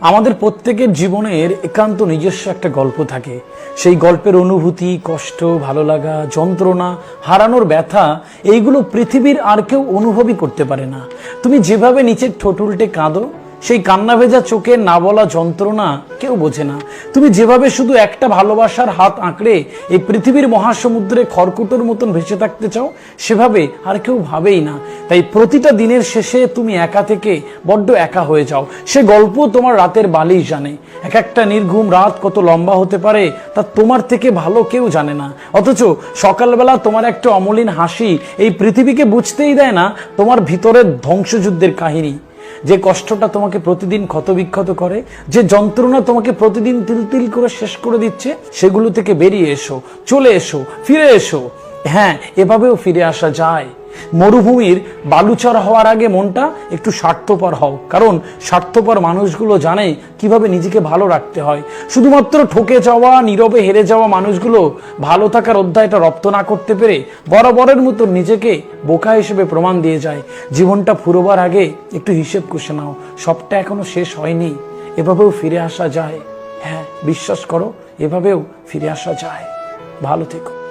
আমাদের প্রত্যেকের জীবনের একান্ত নিজস্ব একটা গল্প থাকে। সেই গল্পের অনুভূতি, কষ্ট, ভালো লাগা, যন্ত্রণা, হারানোর ব্যথা, এইগুলো পৃথিবীর আর কেউ অনুভবই করতে পারে না। তুমি যেভাবে নিচের ঠোঁট উল্টে কাঁদো, সেই কান্না ভেজা চোখের না বলা যন্ত্রণা কেউ বোঝে না। তুমি যেভাবে শুধু একটা ভালোবাসার হাত আঁকড়ে এই পৃথিবীর মহাসমুদ্রে খড়কুটোর মতন ভেসে থাকতে চাও, সেভাবে আর কেউ ভাবেই না। তাই প্রতিটা দিনের শেষে তুমি একা থেকে বড্ড একা হয়ে যাও। সে গল্প তোমার রাতের বালিশ জানে। এক একটা নির্ঘুম রাত কত লম্বা হতে পারে তা তোমার থেকে ভালো কেউ জানে না। অথচ সকালবেলা তোমার একটা অমলিন হাসি এই পৃথিবীকে বুঝতেই দেয় না তোমার ভিতরের ধ্বংসযুদ্ধের কাহিনী। যে কষ্টটা তোমাকে প্রতিদিন ক্ষতবিক্ষত করে, যে যন্ত্রণা তোমাকে প্রতিদিন তিল তিল করে শেষ করে দিচ্ছে, সেগুলো থেকে বেরিয়ে এসো, চলে এসো, ফিরে এসো। হ্যাঁ, এভাবেও ফিরে আসা যায়। মরুভূমির বালুচর হওয়ার আগে মনটা একটু স্বার্থপর হও, কারণ স্বার্থপর মানুষগুলো জানে কিভাবে নিজেকে ভালো রাখতে হয়। শুধুমাত্র ঠকে যাওয়া, নীরবে হেরে যাওয়া মানুষগুলো ভালো থাকার অধ্যায়টা রপ্ত না করতে পেরে বরাবরের মতো নিজেকে বোকা হিসেবে প্রমাণ দিয়ে যায়। জীবনটা ফুরোবার আগে একটু হিসেব কষে নাও, সবটা এখনো শেষ হয়নি। এভাবেও ফিরে আসা যায়। হ্যাঁ, বিশ্বাস করো, এভাবেও ফিরে আসা যায়। ভালো থেকো।